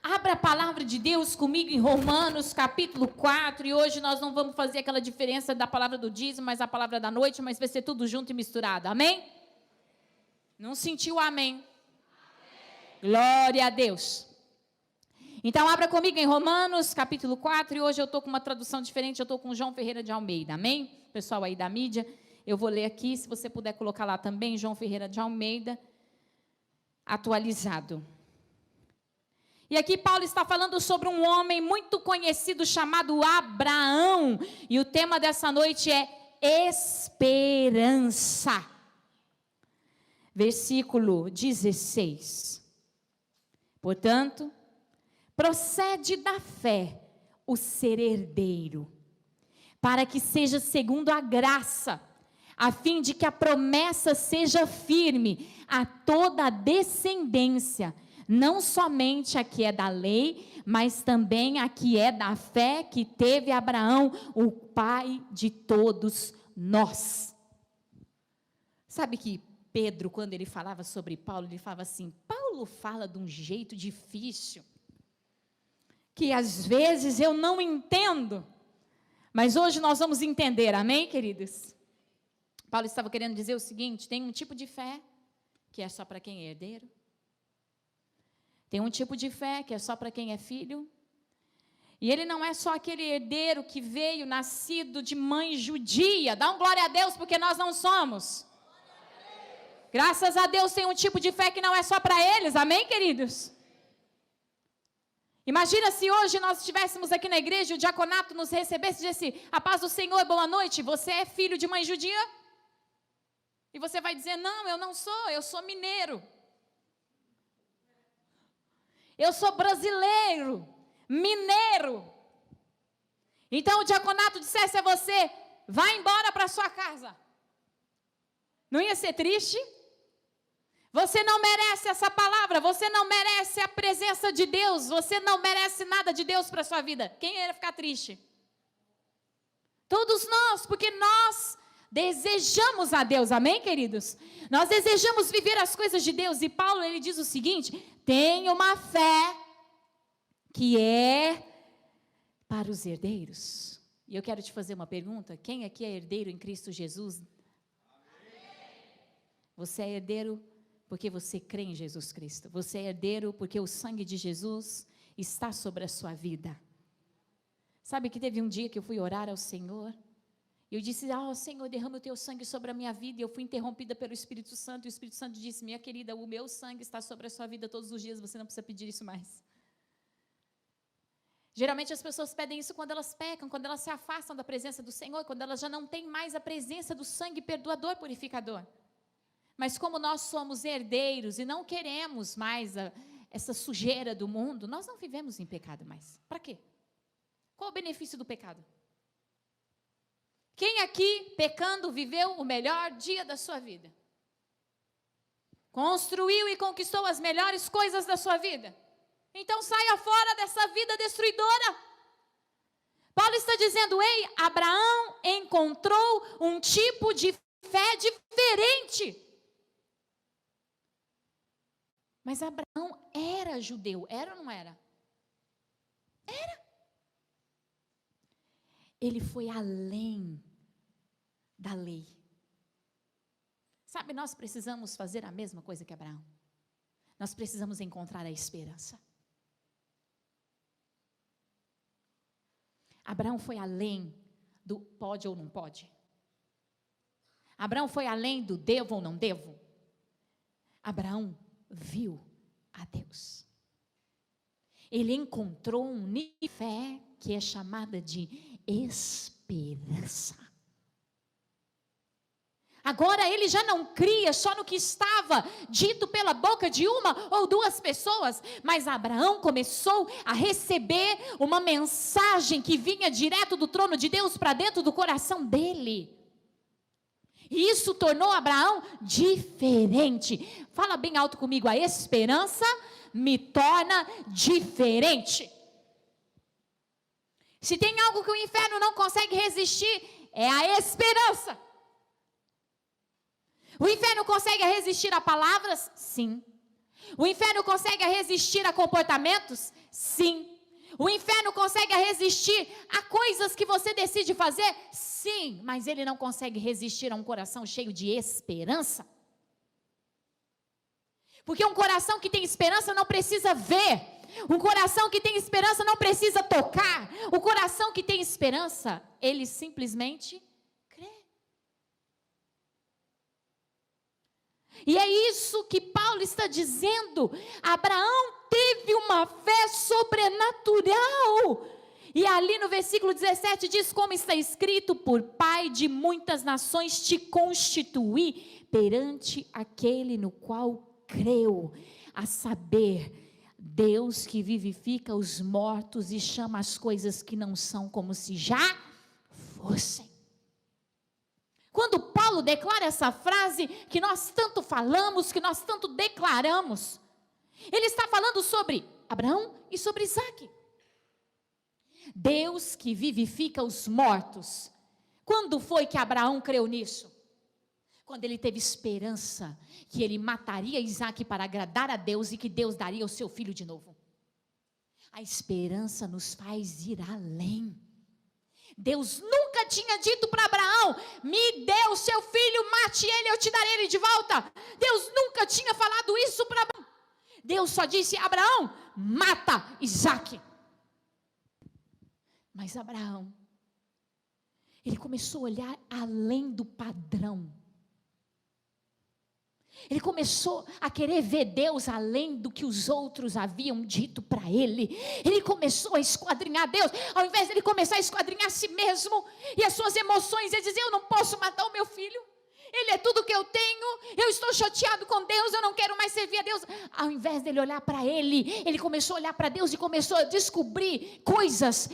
Abra a palavra de Deus comigo em Romanos, capítulo 4, e hoje nós não vamos fazer aquela diferença da palavra do dízimo, mas a palavra da noite, mas vai ser tudo junto e misturado, amém? Não sentiu amém? Glória a Deus. Então abra comigo em Romanos, capítulo 4, e hoje eu estou com uma tradução diferente, eu estou com João Ferreira de Almeida, amém? Pessoal aí da mídia, eu vou ler aqui, se você puder colocar lá também, João Ferreira de Almeida, atualizado. E aqui Paulo está falando sobre um homem muito conhecido chamado Abraão. E o tema dessa noite é esperança. Versículo 16. Portanto, procede da fé o ser herdeiro, para que seja segundo a graça, a fim de que a promessa seja firme a toda a descendência, não somente a que é da lei, mas também a que é da fé que teve Abraão, o pai de todos nós. Sabe que Pedro, quando ele falava sobre Paulo, ele falava assim, Paulo fala de um jeito difícil, que às vezes eu não entendo, mas hoje nós vamos entender, amém, queridos? Paulo estava querendo dizer o seguinte, tem um tipo de fé que é só para quem é herdeiro, tem um tipo de fé que é só para quem é filho. E ele não é só aquele herdeiro que veio nascido de mãe judia. Dá um glória a Deus, porque nós não somos. Graças a Deus tem um tipo de fé que não é só para eles. Amém, queridos? Imagina se hoje nós estivéssemos aqui na igreja e o diaconato nos recebesse e dissesse, a paz do Senhor, boa noite, você é filho de mãe judia? E você vai dizer, não, eu não sou, eu sou mineiro. Eu sou brasileiro, mineiro. Então o diaconato dissesse a você, vá embora para sua casa. Não ia ser triste? Você não merece essa palavra, você não merece a presença de Deus, você não merece nada de Deus para a sua vida. Quem ia ficar triste? Todos nós, porque nós desejamos a Deus, amém, queridos? Nós desejamos viver as coisas de Deus, e Paulo, ele diz o seguinte, tem uma fé que é para os herdeiros. E eu quero te fazer uma pergunta, quem aqui é herdeiro em Cristo Jesus? Amém. Você é herdeiro porque você crê em Jesus Cristo, você é herdeiro porque o sangue de Jesus está sobre a sua vida. Sabe que teve um dia que eu fui orar ao Senhor, e eu disse, Senhor, derrama o teu sangue sobre a minha vida, e eu fui interrompida pelo Espírito Santo, e o Espírito Santo disse, minha querida, o meu sangue está sobre a sua vida todos os dias, você não precisa pedir isso mais. Geralmente as pessoas pedem isso quando elas pecam, quando elas se afastam da presença do Senhor, quando elas já não têm mais a presença do sangue perdoador, purificador. Mas como nós somos herdeiros e não queremos mais essa sujeira do mundo, nós não vivemos em pecado mais. Para quê? Qual o benefício do pecado? Quem aqui, pecando, viveu o melhor dia da sua vida? Construiu e conquistou as melhores coisas da sua vida? Então saia fora dessa vida destruidora. Paulo está dizendo, ei, Abraão encontrou um tipo de fé diferente. Mas Abraão era judeu, era ou não era? Era. Ele foi além da lei. Sabe, nós precisamos fazer a mesma coisa que Abraão. Nós precisamos encontrar a esperança. Abraão foi além do pode ou não pode. Abraão foi além do devo ou não devo. Abraão viu a Deus. Ele encontrou um nível de fé que é chamada de esperança. Agora ele já não cria só no que estava dito pela boca de uma ou duas pessoas, mas Abraão começou a receber uma mensagem que vinha direto do trono de Deus para dentro do coração dele. E isso tornou Abraão diferente. Fala bem alto comigo, a esperança me torna diferente. Se tem algo que o inferno não consegue resistir, é a esperança. O inferno consegue resistir a palavras? Sim. O inferno consegue resistir a comportamentos? Sim. O inferno consegue resistir a coisas que você decide fazer? Sim. Mas ele não consegue resistir a um coração cheio de esperança. Porque um coração que tem esperança não precisa ver. Um coração que tem esperança não precisa tocar. O coração que tem esperança, ele simplesmente crê. E é isso que Paulo está dizendo. Abraão teve uma fé sobrenatural. E ali no versículo 17 diz, como está escrito, por pai de muitas nações te constituí perante aquele no qual creu, a saber, Deus que vivifica os mortos e chama as coisas que não são como se já fossem. Quando Paulo declara essa frase que nós tanto falamos, que nós tanto declaramos, ele está falando sobre Abraão e sobre Isaque. Deus que vivifica os mortos. Quando foi que Abraão creu nisso? Quando ele teve esperança que ele mataria Isaque para agradar a Deus e que Deus daria o seu filho de novo. A esperança nos faz ir além. Deus nunca tinha dito para Abraão, me dê o seu filho, mate ele, eu te darei ele de volta. Deus nunca tinha falado isso para Abraão. Deus só disse, Abraão, mata Isaque. Mas Abraão, ele começou a olhar além do padrão. Ele começou a querer ver Deus além do que os outros haviam dito para ele. Ele começou a esquadrinhar Deus, ao invés de ele começar a esquadrinhar a si mesmo e as suas emoções, ele dizia, eu não posso matar o meu filho, ele é tudo que eu tenho, eu estou chateado com Deus, eu não quero mais servir a Deus. Ao invés dele olhar para ele começou a olhar para Deus e começou a descobrir coisas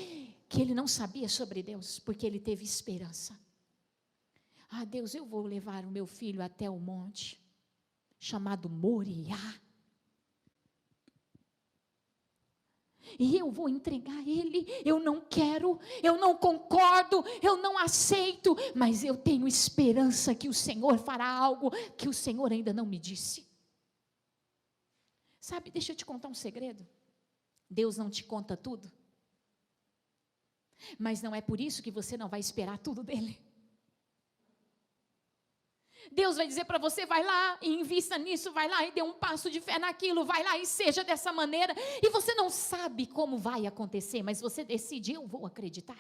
que ele não sabia sobre Deus, porque ele teve esperança. Ah, Deus, eu vou levar o meu filho até o monte chamado Moriá, e eu vou entregar ele. Eu não quero, eu não concordo, eu não aceito, mas eu tenho esperança que o Senhor fará algo que o Senhor ainda não me disse. Sabe, deixa eu te contar um segredo. Deus não te conta tudo, mas não é por isso que você não vai esperar tudo dele. Deus vai dizer para você, vai lá e invista nisso, vai lá e dê um passo de fé naquilo, vai lá e seja dessa maneira, e você não sabe como vai acontecer, mas você decide, eu vou acreditar,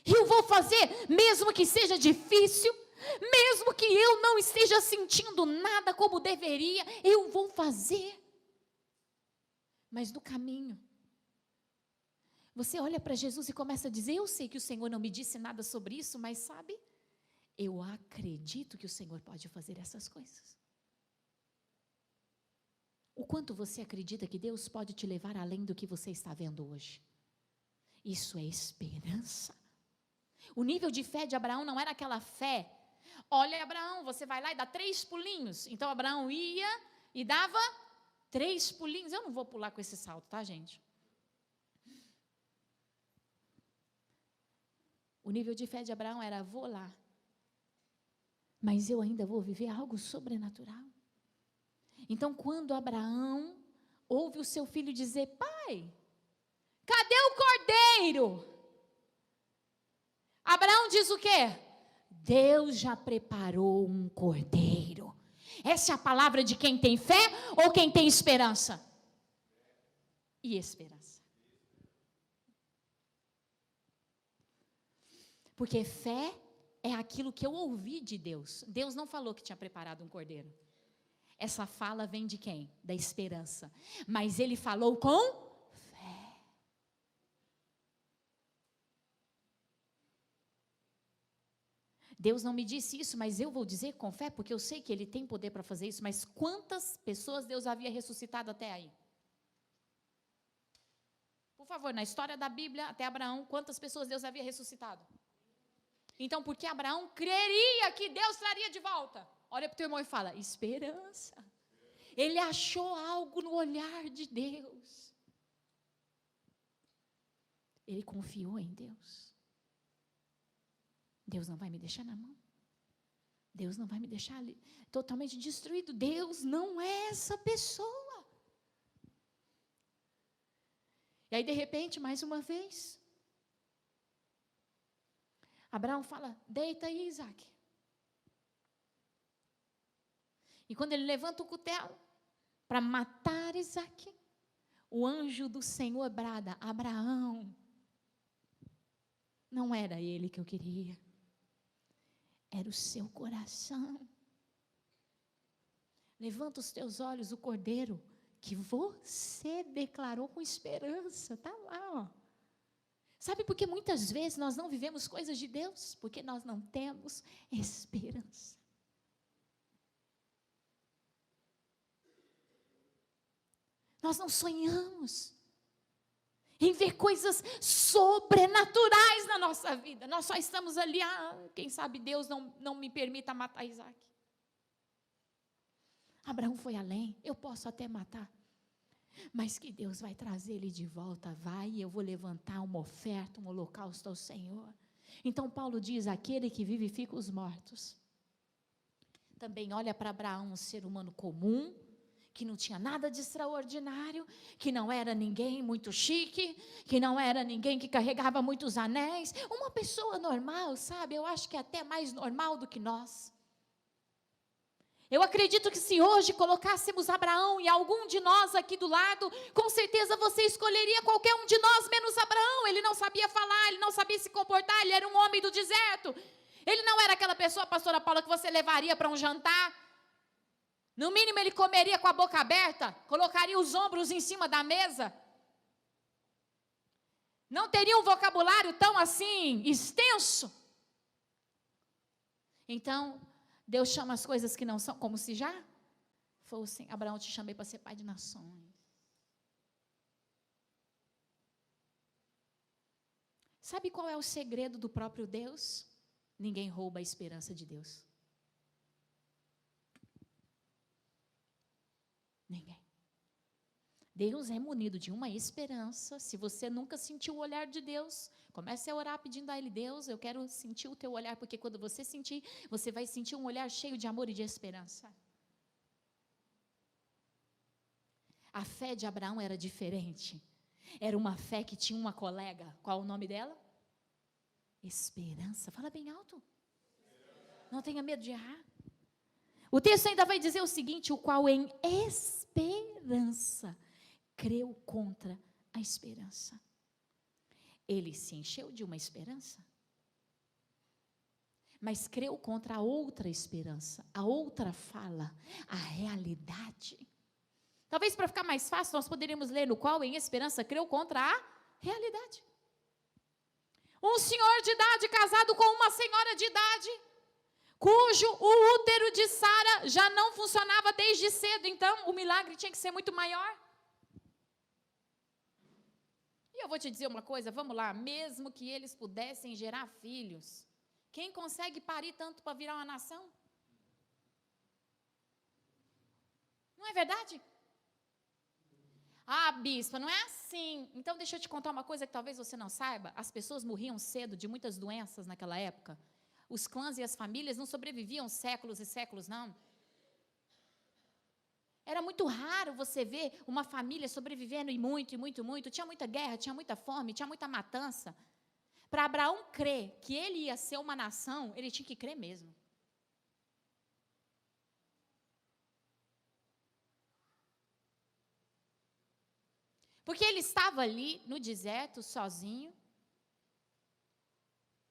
eu vou fazer, mesmo que seja difícil, mesmo que eu não esteja sentindo nada como deveria, eu vou fazer. Mas no caminho, você olha para Jesus e começa a dizer, eu sei que o Senhor não me disse nada sobre isso, mas sabe, eu acredito que o Senhor pode fazer essas coisas. O quanto você acredita que Deus pode te levar além do que você está vendo hoje? Isso é esperança. O nível de fé de Abraão não era aquela fé, olha Abraão, você vai lá e dá 3 pulinhos. Então Abraão ia e dava 3 pulinhos. Eu não vou pular com esse salto, tá, gente? O nível de fé de Abraão era, vou lá, mas eu ainda vou viver algo sobrenatural. Então, quando Abraão ouve o seu filho dizer, pai, cadê o cordeiro? Abraão diz o quê? Deus já preparou um cordeiro. Essa é a palavra de quem tem fé ou quem tem esperança? E esperança. Porque fé é aquilo que eu ouvi de Deus. Deus não falou que tinha preparado um cordeiro. Essa fala vem de quem? Da esperança. Mas ele falou com fé. Deus não me disse isso, mas eu vou dizer com fé, porque eu sei que Ele tem poder para fazer isso. Mas quantas pessoas Deus havia ressuscitado até aí? Por favor, na história da Bíblia, até Abraão, quantas pessoas Deus havia ressuscitado? Então, porque Abraão creria que Deus traria de volta. Olha para o teu irmão e fala, esperança. Ele achou algo no olhar de Deus. Ele confiou em Deus. Deus não vai me deixar na mão. Deus não vai me deixar totalmente destruído. Deus não é essa pessoa. E aí, de repente, mais uma vez, Abraão fala: deita aí, Isaac. E quando ele levanta o cutelo para matar Isaac, o anjo do Senhor brada: Abraão. Não era ele que eu queria. Era o seu coração. Levanta os teus olhos, o cordeiro que você declarou com esperança. Está lá, ó. Sabe por que muitas vezes nós não vivemos coisas de Deus? Porque nós não temos esperança. Nós não sonhamos em ver coisas sobrenaturais na nossa vida. Nós só estamos ali, quem sabe Deus não me permita matar Isaac. Abraão foi além, eu posso até matar, mas que Deus vai trazer ele de volta, e eu vou levantar uma oferta, um holocausto ao Senhor. Então Paulo diz: aquele que vivifica os mortos, também olha para Abraão, um ser humano comum, que não tinha nada de extraordinário, que não era ninguém muito chique, que não era ninguém que carregava muitos anéis, uma pessoa normal, sabe? Eu acho que é até mais normal do que nós. Eu acredito que se hoje colocássemos Abraão e algum de nós aqui do lado, com certeza você escolheria qualquer um de nós, menos Abraão. Ele não sabia falar, ele não sabia se comportar, ele era um homem do deserto. Ele não era aquela pessoa, pastora Paula, que você levaria para um jantar. No mínimo ele comeria com a boca aberta, colocaria os ombros em cima da mesa. Não teria um vocabulário tão assim, extenso. Então, Deus chama as coisas que não são como se já fossem. Abraão, te chamei para ser pai de nações. Sabe qual é o segredo do próprio Deus? Ninguém rouba a esperança de Deus. Ninguém. Deus é munido de uma esperança. Se você nunca sentiu o olhar de Deus, comece a orar pedindo a Ele: Deus, eu quero sentir o teu olhar, porque quando você sentir, você vai sentir um olhar cheio de amor e de esperança. A fé de Abraão era diferente. Era uma fé que tinha uma colega. Qual o nome dela? Esperança. Fala bem alto. Não tenha medo de errar. O texto ainda vai dizer o seguinte: o qual em esperança creu contra a esperança. Ele se encheu de uma esperança, mas creu contra a outra esperança, a outra fala, a realidade. Talvez para ficar mais fácil, nós poderíamos ler: no qual em esperança creu contra a realidade. Um senhor de idade casado com uma senhora de idade, cujo o útero de Sara já não funcionava desde cedo, então o milagre tinha que ser muito maior. E eu vou te dizer uma coisa, vamos lá, mesmo que eles pudessem gerar filhos, quem consegue parir tanto para virar uma nação? Não é verdade? Bispa, não é assim. Então deixa eu te contar uma coisa que talvez você não saiba. As pessoas morriam cedo de muitas doenças naquela época. Os clãs e as famílias não sobreviviam séculos e séculos, não. Era muito raro você ver uma família sobrevivendo e muito, e muito, muito. Tinha muita guerra, tinha muita fome, tinha muita matança. Para Abraão crer que ele ia ser uma nação, ele tinha que crer mesmo. Porque ele estava ali no deserto, sozinho.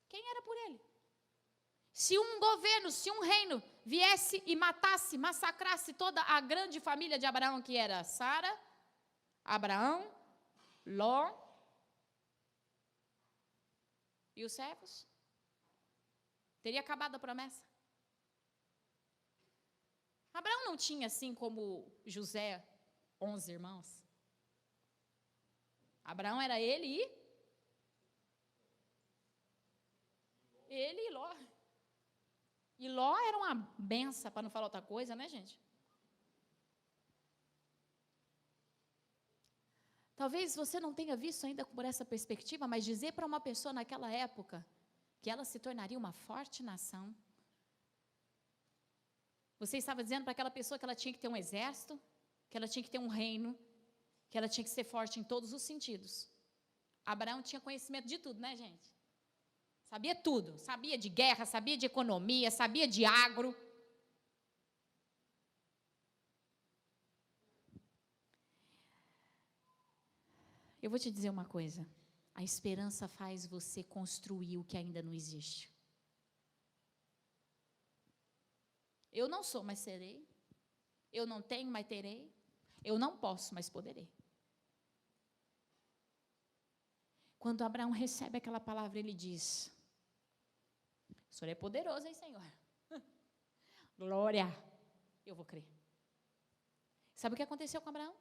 Quem era por ele? Se um governo, se um reino viesse e matasse, massacrasse toda a grande família de Abraão, que era Sara, Abraão, Ló e os servos, teria acabado a promessa. Abraão não tinha, assim como José, 11 irmãos. Abraão era ele e Ló. E Ló era uma benção, para não falar outra coisa, né, gente? Talvez você não tenha visto ainda por essa perspectiva, mas dizer para uma pessoa naquela época que ela se tornaria uma forte nação, Você estava dizendo para aquela pessoa que ela tinha que ter um exército, que ela tinha que ter um reino, que ela tinha que ser forte em todos os sentidos. Abraão tinha conhecimento de tudo, né, gente? Sabia tudo. Sabia de guerra, sabia de economia, sabia de agro. Eu vou te dizer uma coisa. A esperança faz você construir o que ainda não existe. Eu não sou, mas serei. Eu não tenho, mas terei. Eu não posso, mas poderei. Quando Abraão recebe aquela palavra, ele diz: o Senhor é poderoso, hein, Senhor? Glória, eu vou crer. Sabe o que aconteceu com Abraão?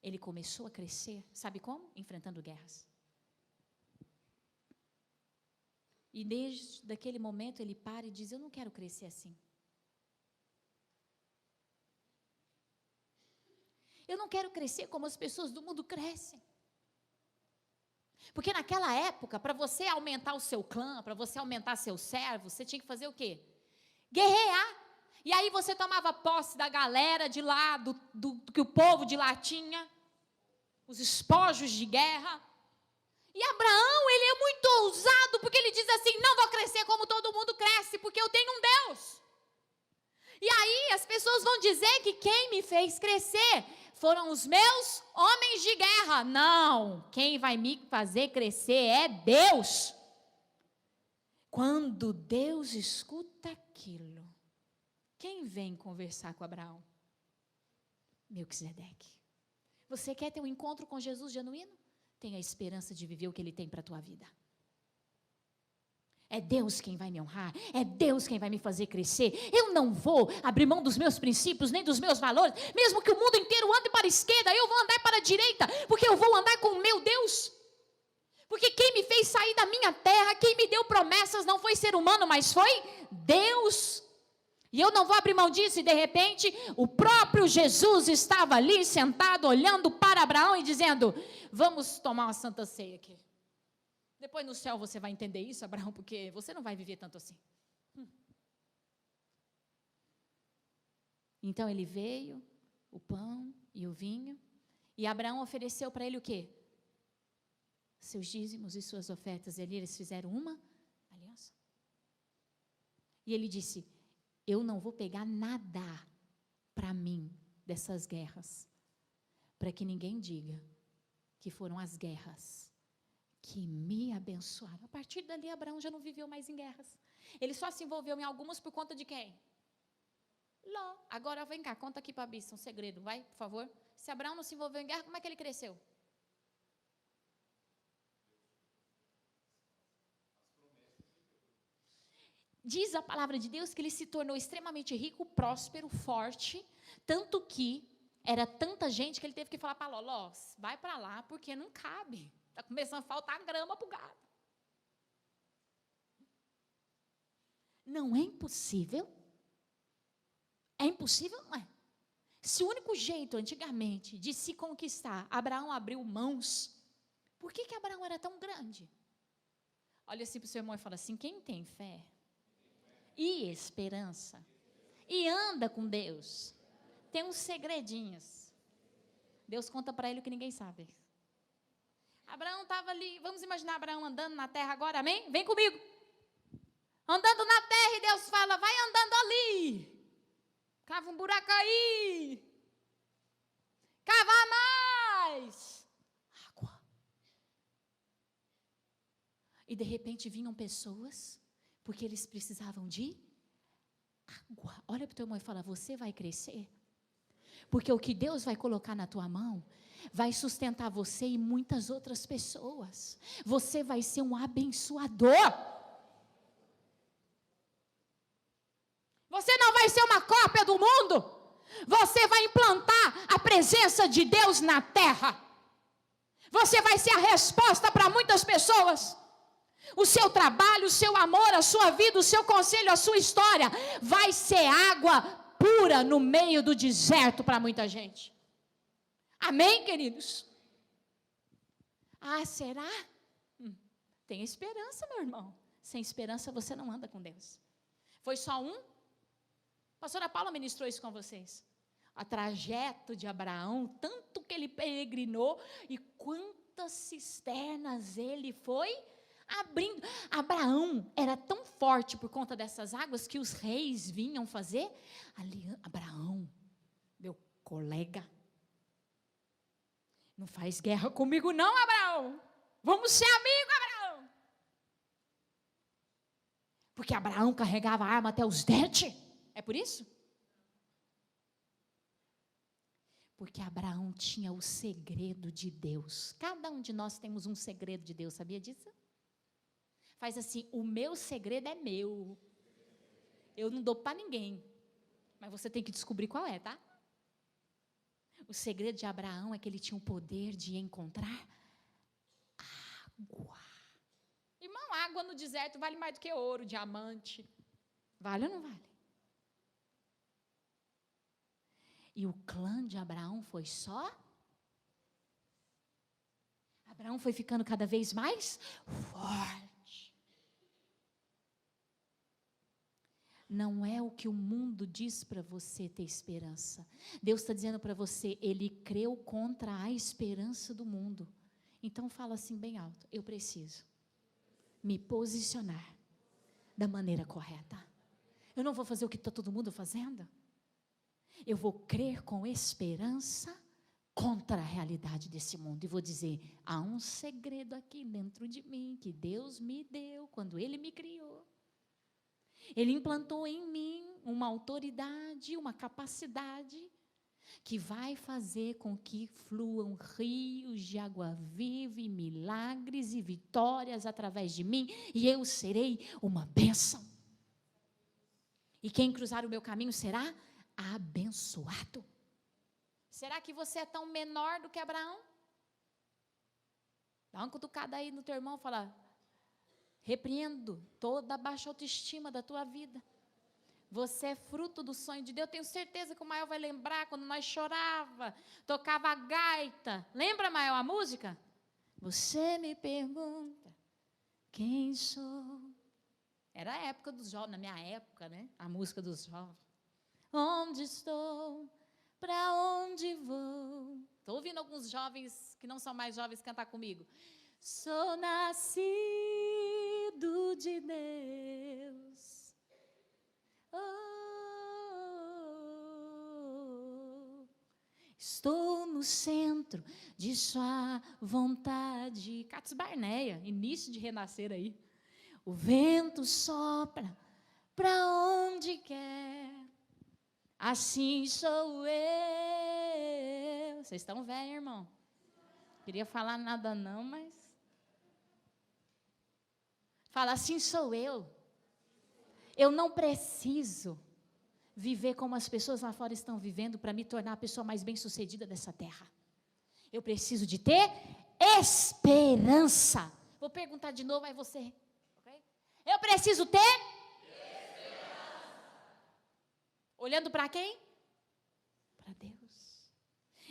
Ele começou a crescer, sabe como? Enfrentando guerras. E desde aquele momento ele para e diz: eu não quero crescer assim. Eu não quero crescer como as pessoas do mundo crescem. Porque naquela época, para você aumentar o seu clã, para você aumentar seus servos, você tinha que fazer o quê? Guerrear. E aí você tomava posse da galera de lá, do que o povo de lá tinha, os espojos de guerra. E Abraão, ele é muito ousado, porque ele diz assim: não vou crescer como todo mundo cresce, porque eu tenho um Deus. E aí as pessoas vão dizer que quem me fez crescer foram os meus homens de guerra. Não, quem vai me fazer crescer é Deus. Quando Deus escuta aquilo, quem vem conversar com Abraão? Melquisedeque. Você quer ter um encontro com Jesus genuíno? Tenha a esperança de viver o que Ele tem para a tua vida. É Deus quem vai me honrar, é Deus quem vai me fazer crescer. Eu não vou abrir mão dos meus princípios, nem dos meus valores. Mesmo que o mundo inteiro ande para a esquerda, eu vou andar para a direita, porque eu vou andar com o meu Deus. Porque quem me fez sair da minha terra, quem me deu promessas, não foi ser humano, mas foi Deus. E eu não vou abrir mão disso. E de repente, o próprio Jesus estava ali sentado, olhando para Abraão e dizendo: vamos tomar uma santa ceia aqui. Depois no céu você vai entender isso, Abraão, porque você não vai viver tanto assim. Então ele veio, o pão e o vinho, e Abraão ofereceu para ele o quê? Seus dízimos e suas ofertas. E ali eles fizeram uma aliança. E ele disse: eu não vou pegar nada para mim dessas guerras, para que ninguém diga que foram as guerras que me abençoaram. A partir dali, Abraão já não viveu mais em guerras. Ele só se envolveu em algumas por conta de quem? Ló. Agora vem cá, conta aqui para a Bissa um segredo, vai, por favor. Se Abraão não se envolveu em guerra, como é que ele cresceu? Diz a palavra de Deus que ele se tornou extremamente rico, próspero, forte, tanto que era tanta gente que ele teve que falar para Ló: vai para lá, porque não cabe. Está começando a faltar grama para o gado. Não é impossível? É impossível? Não é. Se o único jeito, antigamente, de se conquistar, Abraão abriu mãos, por que Abraão era tão grande? Olha assim para o seu irmão e fala assim: quem tem fé e esperança e anda com Deus, tem uns segredinhos. Deus conta para ele o que ninguém sabe. Abraão estava ali, vamos imaginar Abraão andando na terra agora, amém? Vem comigo. Andando na terra e Deus fala: vai andando ali. Cava um buraco aí. Cava mais. Água. E de repente vinham pessoas, porque eles precisavam de água. Olha para o teu irmão e fala: você vai crescer. Porque o que Deus vai colocar na tua mão vai sustentar você e muitas outras pessoas. Você vai ser um abençoador. Você não vai ser uma cópia do mundo. Você vai implantar a presença de Deus na terra. Você vai ser a resposta para muitas pessoas. O seu trabalho, o seu amor, a sua vida, o seu conselho, a sua história vai ser água pura no meio do deserto para muita gente. Amém, queridos? Ah, será? Tem esperança, meu irmão. Sem esperança você não anda com Deus. Foi só um? A pastora Paula ministrou isso com vocês. O trajeto de Abraão, tanto que ele peregrinou e quantas cisternas ele foi abrindo. Abraão era tão forte por conta dessas águas que os reis vinham fazer. Abraão, meu colega, não faz guerra comigo não, Abraão. Vamos ser amigos, Abraão. Porque Abraão carregava a arma até os dentes. É por isso? Porque Abraão tinha o segredo de Deus. Cada um de nós temos um segredo de Deus, sabia disso? Faz assim, o meu segredo é meu. Eu não dou para ninguém. Mas você tem que descobrir qual é, tá? O segredo de Abraão é que ele tinha o poder de encontrar água. Irmão, água no deserto vale mais do que ouro, diamante. Vale ou não vale? E o clã de Abraão foi só? Abraão foi ficando cada vez mais forte. Não é o que o mundo diz para você ter esperança. Deus está dizendo para você, ele creu contra a esperança do mundo. Então fala assim bem alto, eu preciso me posicionar da maneira correta. Eu não vou fazer o que está todo mundo fazendo. Eu vou crer com esperança contra a realidade desse mundo. E vou dizer, há um segredo aqui dentro de mim, que Deus me deu, quando Ele me criou. Ele implantou em mim uma autoridade, uma capacidade, que vai fazer com que fluam rios de água viva, e milagres e vitórias através de mim, e eu serei uma bênção. E quem cruzar o meu caminho será abençoado. Será que você é tão menor do que Abraão? Dá uma cutucada aí no teu irmão e fala, repreendo toda a baixa autoestima da tua vida. Você é fruto do sonho de Deus. Eu tenho certeza que o Mael vai lembrar quando nós chorava, tocava a gaita. Lembra, Mael, a música? Você me pergunta quem sou. Era a época dos jovens, na minha época, né? A música dos jovens. Onde estou? Para onde vou? Estou ouvindo alguns jovens que não são mais jovens cantar comigo. Sou nascido de Deus. Oh, estou no centro de sua vontade. Catos Barneia, início de renascer aí. O vento sopra para onde quer. Assim sou eu. Vocês estão velhos, irmão? Queria falar nada não, mas... Fala, assim sou eu. Eu não preciso viver como as pessoas lá fora estão vivendo para me tornar a pessoa mais bem-sucedida dessa terra. Eu preciso de ter esperança. Vou perguntar de novo, aí você. Okay? Eu preciso ter esperança. Olhando para quem? Para Deus.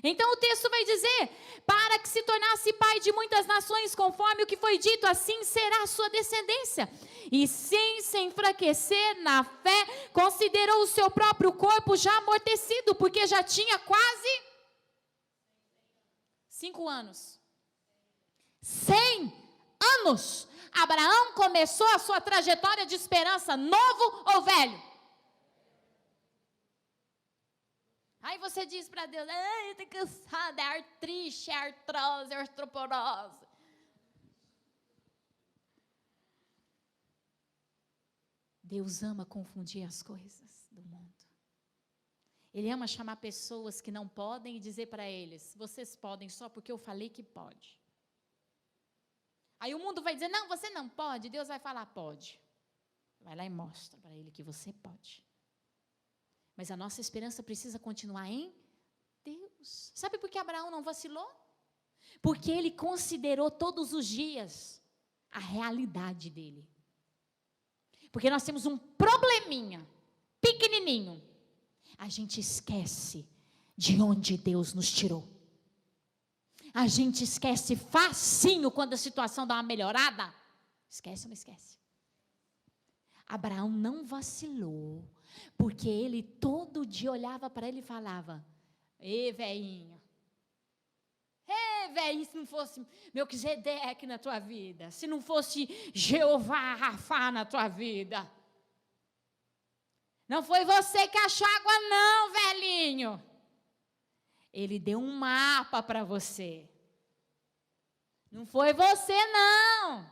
Então o texto vai dizer, para que se tornasse pai de muitas nações, conforme o que foi dito, assim será a sua descendência. E sem se enfraquecer na fé, considerou o seu próprio corpo já amortecido, porque já tinha quase 5 anos. 100 anos. Abraão começou a sua trajetória de esperança, novo ou velho? Aí você diz para Deus, eu estou cansada, é artrite, é artrose, é osteoporose. Deus ama confundir as coisas do mundo. Ele ama chamar pessoas que não podem e dizer para eles, vocês podem só porque eu falei que pode. Aí o mundo vai dizer, não, você não pode. Deus vai falar, pode. Vai lá e mostra para ele que você pode. Mas a nossa esperança precisa continuar em Deus. Sabe por que Abraão não vacilou? Porque ele considerou todos os dias a realidade dele. Porque nós temos um probleminha, pequenininho. A gente esquece de onde Deus nos tirou. A gente esquece facinho quando a situação dá uma melhorada. Esquece ou não esquece? Abraão não vacilou. Porque ele todo dia olhava para ele e falava: Ê, velhinho, se não fosse Melquisedeque na tua vida, se não fosse Jeová Rafá na tua vida, não foi você que achou água não, velhinho. Ele deu um mapa para você. Não foi você não.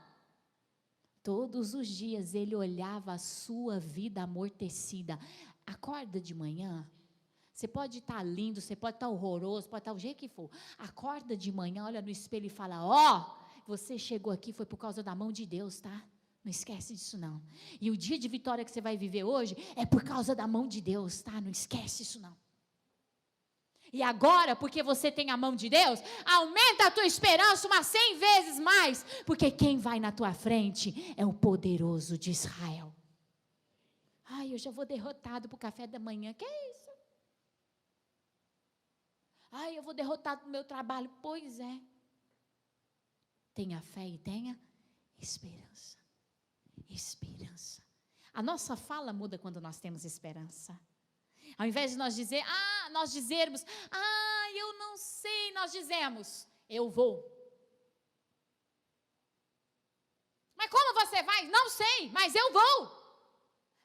Todos os dias ele olhava a sua vida amortecida. Acorda de manhã. Você pode estar lindo, você pode estar horroroso, pode estar o jeito que for. Acorda de manhã, olha no espelho e fala: ó, você chegou aqui foi por causa da mão de Deus, tá? Não esquece disso não. E o dia de vitória que você vai viver hoje é por causa da mão de Deus, tá? Não esquece isso não. E agora, porque você tem a mão de Deus, aumenta a tua esperança umas 100 vezes mais, porque quem vai na tua frente é o poderoso de Israel. Ai, eu já vou derrotado para o café da manhã, que é isso? Ai, eu vou derrotado no meu trabalho, pois é. Tenha fé e tenha esperança. Esperança. A nossa fala muda quando nós temos esperança. Ao invés de nós dizermos, eu não sei, nós dizemos, eu vou. Mas como você vai? Não sei, mas eu vou.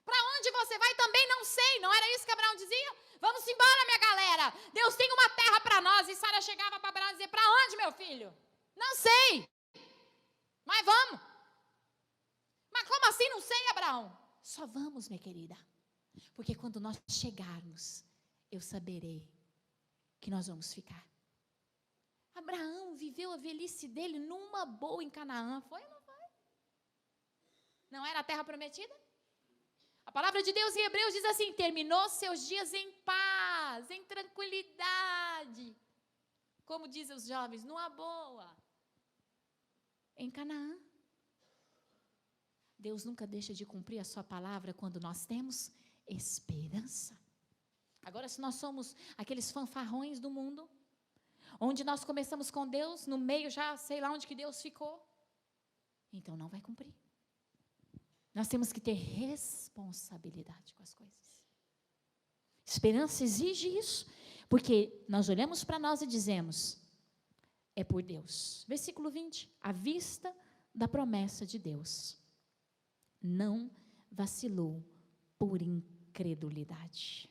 Para onde você vai também não sei, não era isso que Abraão dizia? Vamos embora, minha galera, Deus tem uma terra para nós. E Sara chegava para Abraão e dizia: para onde, meu filho? Não sei, mas vamos. Mas como assim não sei, Abraão? Só vamos, minha querida. Porque quando nós chegarmos, eu saberei que nós vamos ficar. Abraão viveu a velhice dele numa boa em Canaã, foi ou não foi? Não era a terra prometida? A palavra de Deus em Hebreus diz assim: terminou seus dias em paz, em tranquilidade. Como dizem os jovens, numa boa. Em Canaã. Deus nunca deixa de cumprir a sua palavra quando nós temos esperança. Agora, se nós somos aqueles fanfarrões do mundo, onde nós começamos com Deus, no meio já sei lá onde que Deus ficou, então não vai cumprir. Nós temos que ter responsabilidade com as coisas. Esperança exige isso, porque nós olhamos para nós e dizemos: é por Deus. Versículo 20, à vista da promessa de Deus, não vacilou por incredulidade.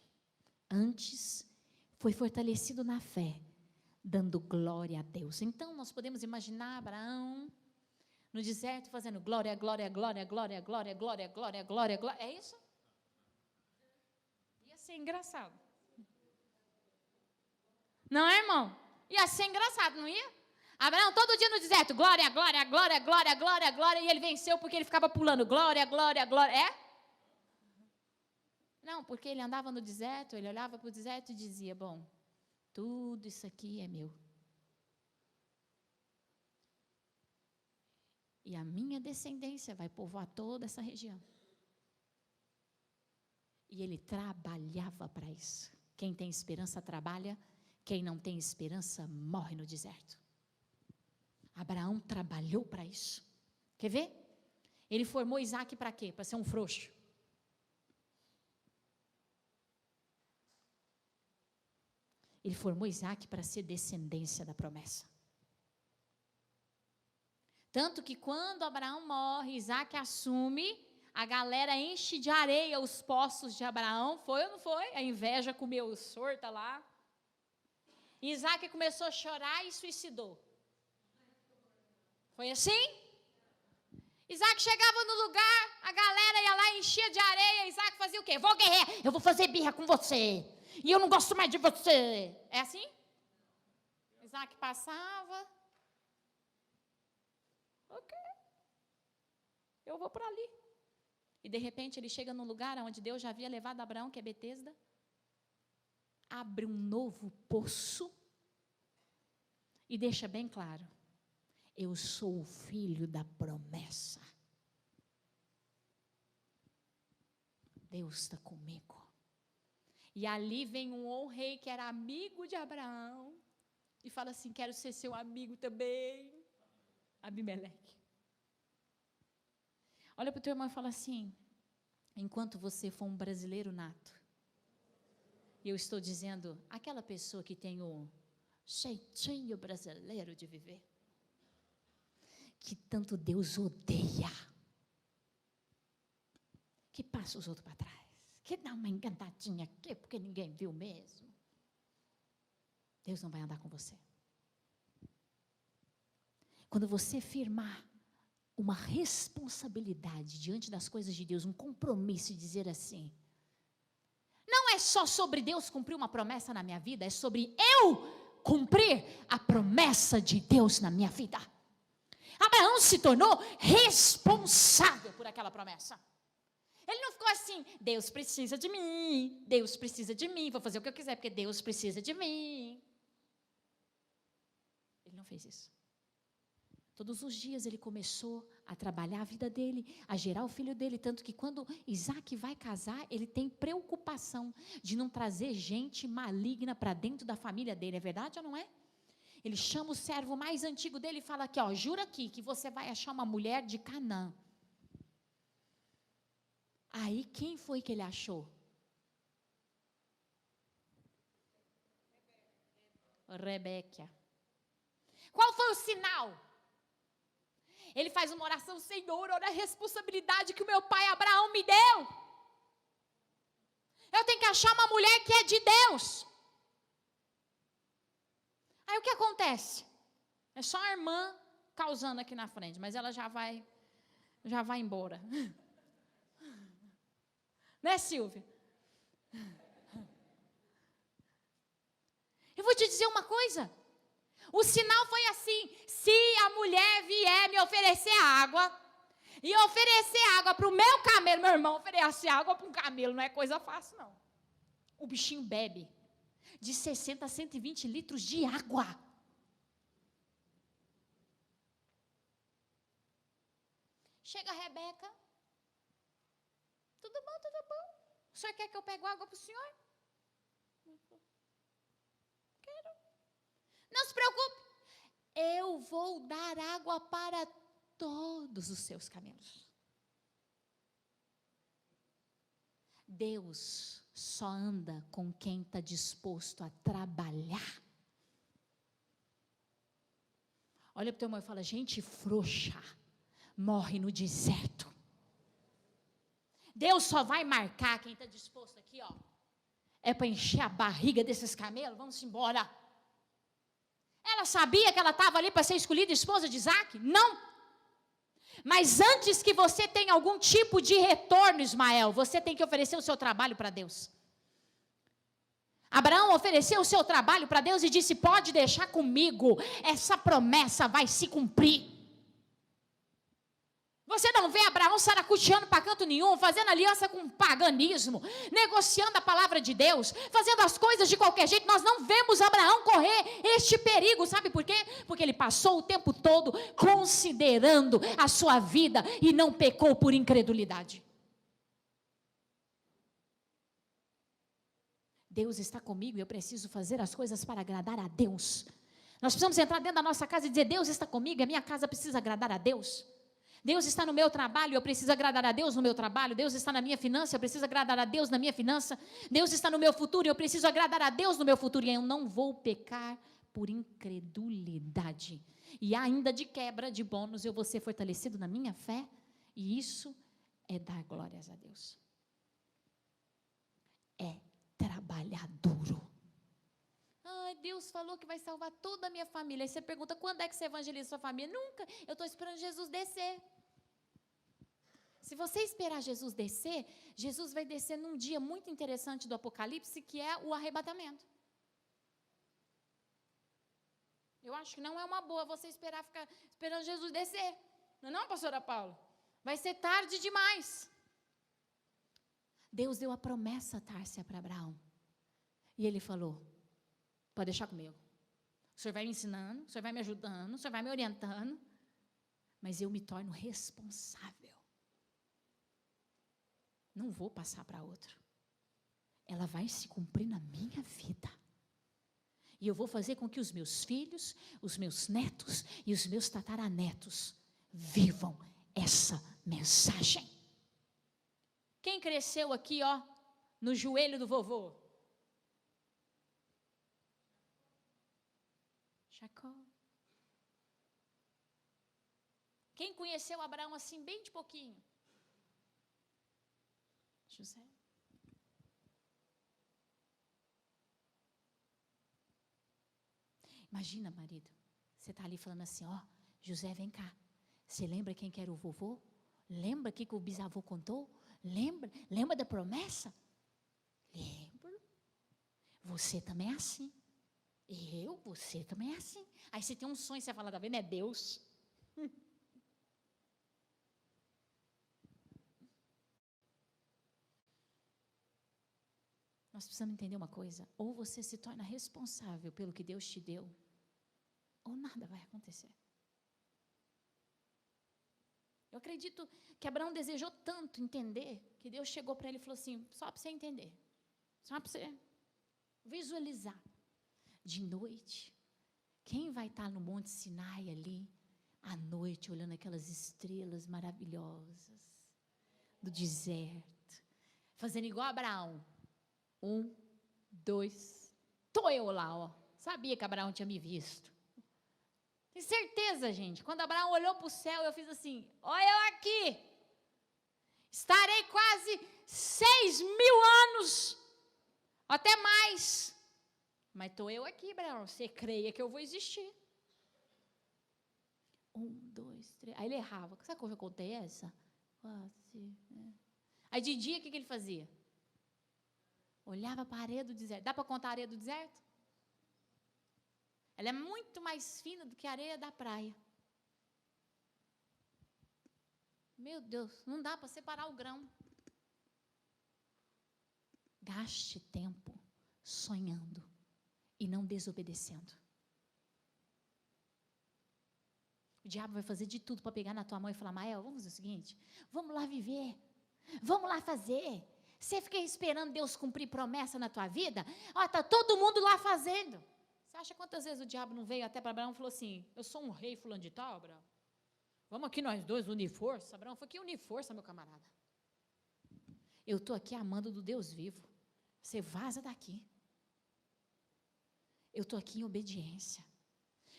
Antes, foi fortalecido na fé, dando glória a Deus. Então, nós podemos imaginar Abraão no deserto fazendo glória, glória, glória, glória, glória, glória, glória, glória, glória. É isso? Ia ser engraçado. Não é, irmão? Ia ser engraçado, não ia? Abraão todo dia no deserto, glória, glória, glória, glória, glória, glória, e ele venceu porque ele ficava pulando, glória, glória, glória, Não, porque ele andava no deserto, ele olhava para o deserto e dizia: bom, tudo isso aqui é meu. E a minha descendência vai povoar toda essa região. E ele trabalhava para isso. Quem tem esperança trabalha, quem não tem esperança morre no deserto. Abraão trabalhou para isso. Quer ver? Ele formou Isaac para quê? Para ser um frouxo. Ele formou Isaac para ser descendência da promessa. Tanto que quando Abraão morre, Isaac assume, a galera enche de areia os poços de Abraão. Foi ou não foi? A inveja comeu sorta lá. Isaac começou a chorar e suicidou. Foi assim? Isaac chegava no lugar, a galera ia lá e enchia de areia. Isaac fazia o quê? Vou guerrear, eu vou fazer birra com você. E eu não gosto mais de você. É assim? Isaac passava. Ok. Eu vou por ali. E de repente ele chega num lugar onde Deus já havia levado Abraão, que é Betesda. Abre um novo poço. E deixa bem claro: eu sou o filho da promessa. Deus está comigo. E ali vem um rei que era amigo de Abraão. E fala assim: quero ser seu amigo também. Abimeleque. Olha para o teu irmão e fala assim: enquanto você for um brasileiro nato, eu estou dizendo, aquela pessoa que tem o jeitinho brasileiro de viver, que tanto Deus odeia, que passa os outros para trás, que dá uma encantadinha aqui, porque ninguém viu mesmo. Deus não vai andar com você. Quando você firmar uma responsabilidade diante das coisas de Deus, um compromisso de dizer assim, não é só sobre Deus cumprir uma promessa na minha vida, é sobre eu cumprir a promessa de Deus na minha vida. Abraão se tornou responsável por aquela promessa. Ele não ficou assim, Deus precisa de mim, vou fazer o que eu quiser, porque Deus precisa de mim. Ele não fez isso. Todos os dias ele começou a trabalhar a vida dele, a gerar o filho dele, tanto que quando Isaac vai casar, ele tem preocupação de não trazer gente maligna para dentro da família dele, é verdade ou não é? Ele chama o servo mais antigo dele e fala aqui, ó, jura aqui que você vai achar uma mulher de Canaã. Aí quem foi que ele achou? Rebeca. Qual foi o sinal? Ele faz uma oração, Senhor, olha a responsabilidade que o meu pai Abraão me deu. Eu tenho que achar uma mulher que é de Deus. Aí o que acontece? É só a irmã causando aqui na frente, mas ela já vai embora. Né, Silvia? Eu vou te dizer uma coisa. O sinal foi assim, se a mulher vier me oferecer água, e oferecer água para o meu camelo, meu irmão, oferecer água para um camelo não é coisa fácil, não. O bichinho bebe de 60 a 120 litros de água. Chega a Rebeca, tudo bom, o senhor quer que eu pegue água para o senhor? Quero. Não se preocupe, eu vou dar água para todos os seus camelos. Deus só anda com quem está disposto a trabalhar. Olha para o teu irmão e fala, gente frouxa, morre no deserto. Deus só vai marcar quem está disposto aqui, ó. É para encher a barriga desses camelos, vamos embora. Ela sabia que ela estava ali para ser escolhida esposa de Isaac? Não. Mas antes que você tenha algum tipo de retorno, Ismael, você tem que oferecer o seu trabalho para Deus. Abraão ofereceu o seu trabalho para Deus e disse, pode deixar comigo, essa promessa vai se cumprir. Você não vê Abraão saracuteando para canto nenhum, fazendo aliança com o paganismo, negociando a palavra de Deus, fazendo as coisas de qualquer jeito. Nós não vemos Abraão correr este perigo, sabe por quê? Porque ele passou o tempo todo considerando a sua vida e não pecou por incredulidade. Deus está comigo e eu preciso fazer as coisas para agradar a Deus. Nós precisamos entrar dentro da nossa casa e dizer, Deus está comigo e a minha casa precisa agradar a Deus. Deus está no meu trabalho, eu preciso agradar a Deus no meu trabalho. Deus está na minha finança, eu preciso agradar a Deus na minha finança. Deus está no meu futuro, eu preciso agradar a Deus no meu futuro. E eu não vou pecar por incredulidade. E ainda de quebra de bônus, eu vou ser fortalecido na minha fé. E isso é dar glórias a Deus. É trabalhar duro. Ai, Deus falou que vai salvar toda a minha família. Aí você pergunta, quando é que você evangeliza sua família? Nunca. Eu estou esperando Jesus descer. Se você esperar Jesus descer, Jesus vai descer num dia muito interessante do Apocalipse, que é o arrebatamento. Eu acho que não é uma boa você ficar esperando Jesus descer. Não é não, pastora Paula? Vai ser tarde demais. Deus deu a promessa, Tárcia, para Abraão. E ele falou, pode deixar comigo. O senhor vai me ensinando, o senhor vai me ajudando, o senhor vai me orientando, mas eu me torno responsável. Não vou passar para outro. Ela vai se cumprir na minha vida. E eu vou fazer com que os meus filhos, os meus netos e os meus tataranetos vivam essa mensagem. Quem cresceu aqui, ó, no joelho do vovô? Jacó. Quem conheceu Abraão assim, bem de pouquinho? José. Imagina, marido, você está ali falando assim, ó, José, vem cá. Você lembra quem que era o vovô? Lembra o que o bisavô contou? Lembra da promessa? Lembro. Você também é assim. Você também é assim. Aí você tem um sonho, você fala, tá vendo? É Deus. Nós precisamos entender uma coisa. Ou você se torna responsável pelo que Deus te deu, ou nada vai acontecer. Eu acredito que Abraão desejou tanto entender, que Deus chegou para ele e falou assim, só para você entender, só para você visualizar. De noite, quem vai estar no Monte Sinai ali, à noite, olhando aquelas estrelas maravilhosas, do deserto, fazendo igual Abraão, 1, 2, estou eu lá, ó. Sabia que Abraão tinha me visto. Tenho certeza, gente, quando Abraão olhou para o céu, eu fiz assim, olha eu aqui, estarei quase 6.000 anos, até mais, mas estou eu aqui, Abraão, você creia que eu vou existir. 1, 2, 3, aí ele errava, sabe qual eu contei essa? 4, 5, Aí de dia, o que ele fazia? Olhava para a areia do deserto, dá para contar a areia do deserto? Ela é muito mais fina do que a areia da praia. Meu Deus, não dá para separar o grão. Gaste tempo sonhando e não desobedecendo. O diabo vai fazer de tudo para pegar na tua mão e falar, Mael, vamos fazer o seguinte, vamos lá viver, vamos lá fazer. Você fica esperando Deus cumprir promessa na tua vida? Ó, está todo mundo lá fazendo. Você acha quantas vezes o diabo não veio até para Abraão e falou assim, eu sou um rei fulano de tal, Abraão? Vamos aqui nós dois unir força? Abraão falou, que unir força, meu camarada? Eu estou aqui amando do Deus vivo. Você vaza daqui. Eu estou aqui em obediência.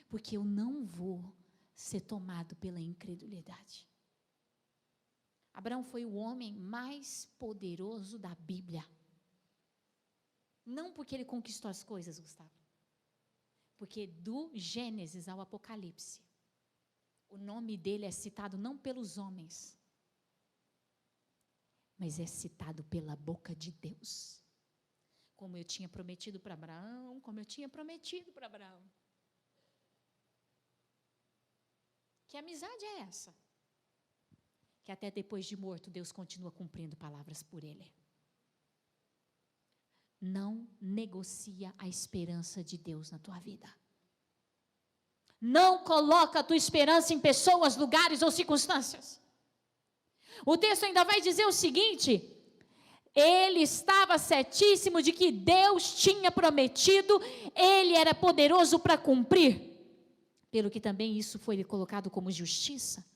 Porque eu não vou ser tomado pela incredulidade. Abraão foi o homem mais poderoso da Bíblia. Não porque ele conquistou as coisas, Gustavo. Porque do Gênesis ao Apocalipse, o nome dele é citado não pelos homens, mas é citado pela boca de Deus. Como eu tinha prometido para Abraão, Que amizade é essa? Que até depois de morto, Deus continua cumprindo palavras por ele. Não negocia a esperança de Deus na tua vida. Não coloca a tua esperança em pessoas, lugares ou circunstâncias. O texto ainda vai dizer o seguinte, ele estava certíssimo de que Deus tinha prometido, ele era poderoso para cumprir, pelo que também isso foi lhe colocado como justiça.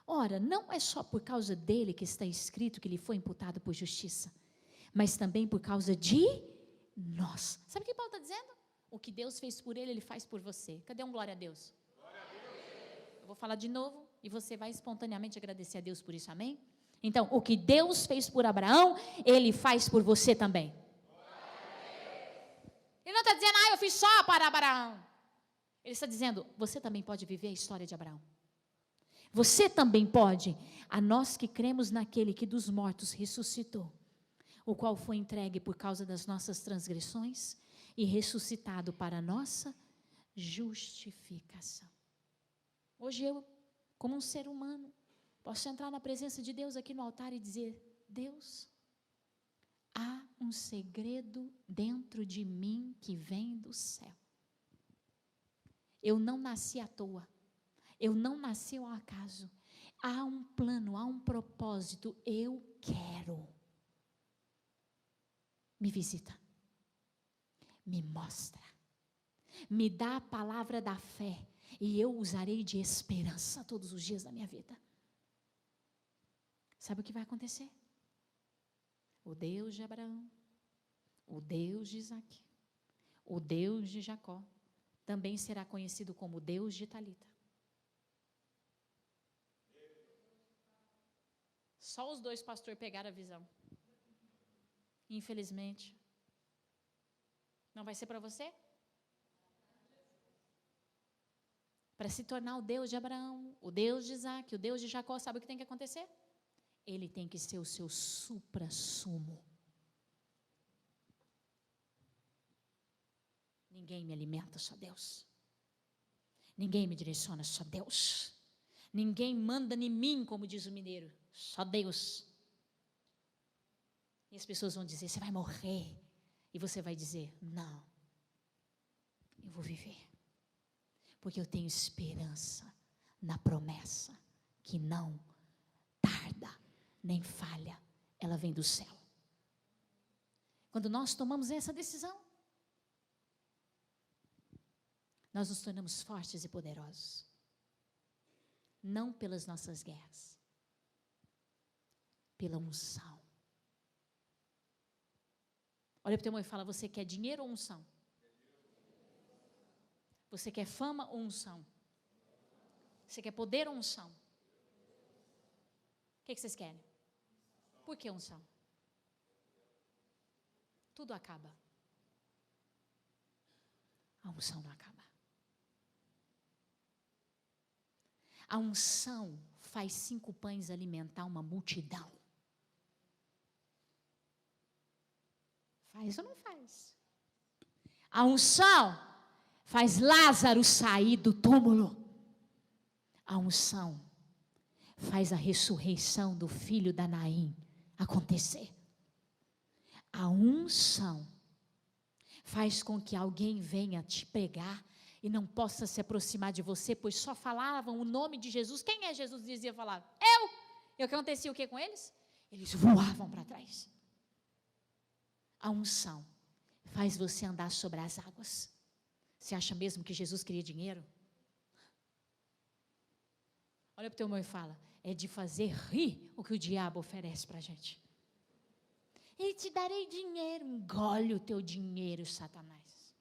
Ora, não é só por causa dele que está escrito que lhe foi imputado por justiça, mas também por causa de nós. Sabe o que Paulo está dizendo? O que Deus fez por ele, ele faz por você. Cadê um glória a Deus? Glória a Deus. Eu vou falar de novo e você vai espontaneamente agradecer a Deus por isso, amém? Então, o que Deus fez por Abraão, ele faz por você também. Ele não está dizendo, eu fiz só para Abraão. Ele está dizendo, você também pode viver a história de Abraão. Você também pode, a nós que cremos naquele que dos mortos ressuscitou, o qual foi entregue por causa das nossas transgressões e ressuscitado para a nossa justificação. Hoje eu, como um ser humano, posso entrar na presença de Deus aqui no altar e dizer, Deus, há um segredo dentro de mim que vem do céu. Eu não nasci à toa. Eu não nasci ao acaso. Há um plano, há um propósito. Eu quero. Me visita. Me mostra. Me dá a palavra da fé. E eu usarei de esperança todos os dias da minha vida. Sabe o que vai acontecer? o Deus de Abraão, o Deus de Isaque, o Deus de Jacó, também será conhecido como o Deus de Talita. Só os dois pastores pegaram a visão. Infelizmente. Não vai ser para você? Para se tornar o Deus de Abraão, o Deus de Isaque, o Deus de Jacó, sabe o que tem que acontecer? Ele tem que ser o seu supra-sumo. Ninguém me alimenta, só Deus. Ninguém me direciona, só Deus. Ninguém manda em mim, como diz o mineiro, só Deus. E as pessoas vão dizer, você vai morrer. E você vai dizer, não, eu vou viver. Porque eu tenho esperança na promessa que não tarda, nem falha, ela vem do céu. Quando nós tomamos essa decisão, nós nos tornamos fortes e poderosos. Não pelas nossas guerras, pela unção. Olha para o teu irmão e fala, você quer dinheiro ou unção? Você quer fama ou unção? Você quer poder ou unção? O que vocês querem? Por que unção? Tudo acaba. A unção não acaba. A unção faz 5 pães alimentar uma multidão. Faz ou não faz? A unção faz Lázaro sair do túmulo. A unção faz a ressurreição do filho da Naim acontecer. A unção faz com que alguém venha te pegar e não possa se aproximar de você, pois só falavam o nome de Jesus. Quem é Jesus? Dizia falar, eu. E o que acontecia o que com eles? Eles voavam para trás. A unção faz você andar sobre as águas. Você acha mesmo que Jesus queria dinheiro? Olha para o teu irmão e fala, é de fazer rir o que o diabo oferece para a gente. E te darei dinheiro, engole o teu dinheiro, Satanás.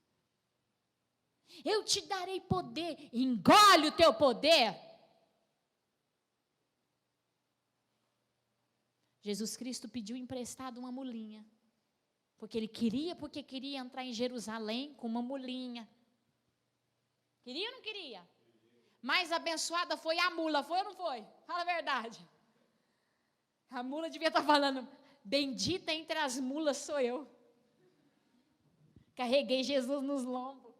Eu te darei poder, engole o teu poder. Jesus Cristo pediu emprestado uma mulinha, porque queria entrar em Jerusalém com uma mulinha. Queria ou não queria? Mais abençoada foi a mula, foi ou não foi? Fala a verdade. A mula devia estar falando, bendita entre as mulas sou eu. Carreguei Jesus nos lombos.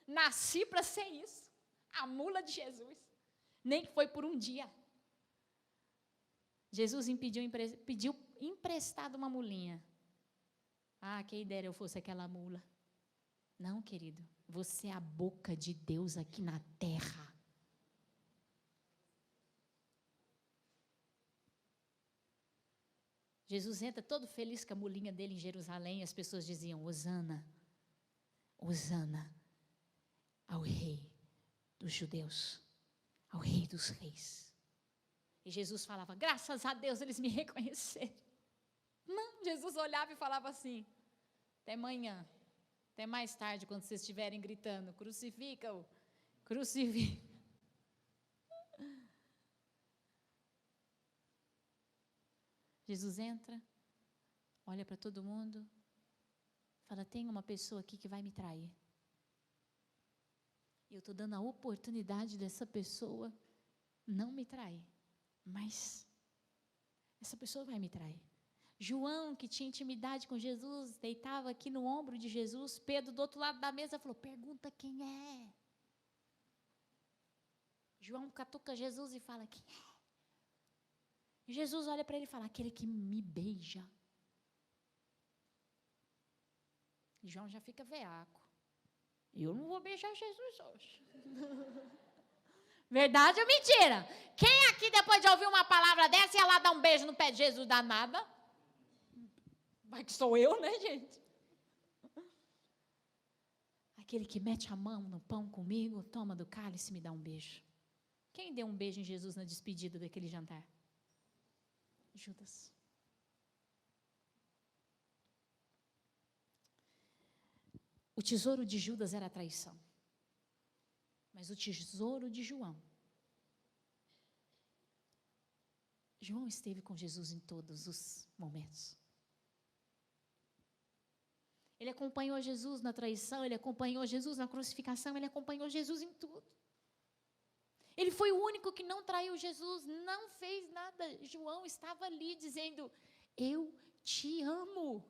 Nasci para ser isso. A mula de Jesus. Nem que foi por um dia. Jesus pediu emprestado uma mulinha. Ah, quem dera eu fosse aquela mula. Não, querido. Você é a boca de Deus aqui na terra. Jesus entra todo feliz com a mulinha dele em Jerusalém, e as pessoas diziam, Hosana, Hosana ao rei dos judeus, ao rei dos reis. E Jesus falava, graças a Deus eles me reconheceram. Não, Jesus olhava e falava assim, até amanhã, até mais tarde, quando vocês estiverem gritando, crucifica-o, crucifica. Jesus entra, olha para todo mundo, fala, tem uma pessoa aqui que vai me trair. E eu estou dando a oportunidade dessa pessoa não me trair, mas essa pessoa vai me trair. João, que tinha intimidade com Jesus, deitava aqui no ombro de Jesus. Pedro, do outro lado da mesa, falou, pergunta quem é. João catuca Jesus e fala, quem é? E Jesus olha para ele e fala, aquele que me beija. E João já fica veaco. Eu não vou beijar Jesus hoje. Verdade ou mentira? Quem aqui, depois de ouvir uma palavra dessa, ia lá dar um beijo no pé de Jesus, dá nada? Vai que sou eu, né, gente? Aquele que mete a mão no pão comigo, toma do cálice e me dá um beijo. Quem deu um beijo em Jesus na despedida daquele jantar? Judas. O tesouro de Judas era a traição. Mas o tesouro de João esteve com Jesus em todos os momentos. Ele acompanhou Jesus na traição, ele acompanhou Jesus na crucificação, ele acompanhou Jesus em tudo. Ele foi o único que não traiu Jesus, não fez nada. João estava ali dizendo: eu te amo,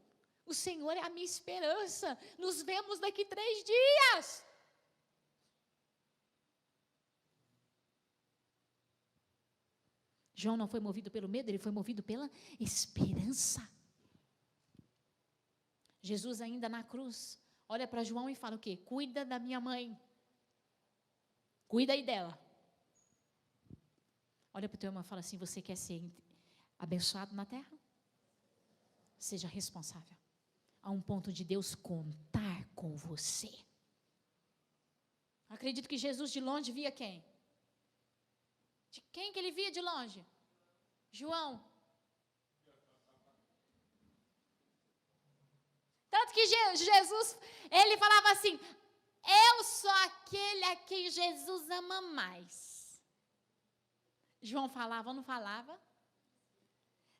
o Senhor é a minha esperança, nos vemos daqui 3 dias. João não foi movido pelo medo, ele foi movido pela esperança. Jesus ainda na cruz, olha para João e fala o quê? Cuida da minha mãe. Cuida aí dela. Olha para o teu irmão e fala assim: você quer ser abençoado na terra? Seja responsável. A um ponto de Deus contar com você. Acredito que Jesus de longe via quem? De quem que ele via de longe? João. Tanto que Jesus, ele falava assim: eu sou aquele a quem Jesus ama mais. João falava ou não falava?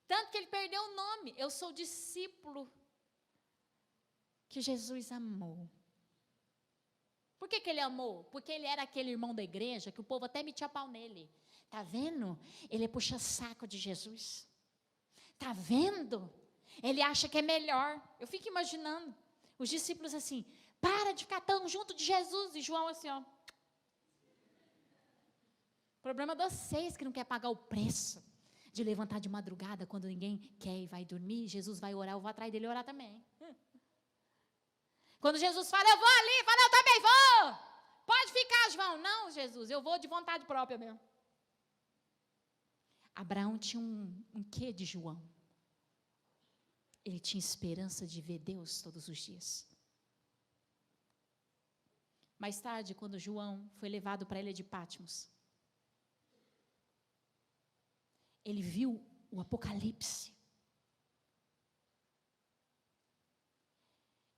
Tanto que ele perdeu o nome. Eu sou o discípulo que Jesus amou. Por que ele amou? Porque ele era aquele irmão da igreja que o povo até metia pau nele. Está vendo? Ele puxa saco de Jesus. Está vendo? Ele acha que é melhor. Eu fico imaginando os discípulos assim: para de ficar tão junto de Jesus. E João assim, ó. O problema de vocês que não quer pagar o preço de levantar de madrugada quando ninguém quer e vai dormir. Jesus vai orar, eu vou atrás dele orar também. Quando Jesus fala, eu vou ali, fala, eu também vou. Pode ficar, João. Não, Jesus, eu vou de vontade própria mesmo. Abraão tinha um quê de João? Ele tinha esperança de ver Deus todos os dias. Mais tarde, quando João foi levado para a ilha de Patmos, ele viu o Apocalipse.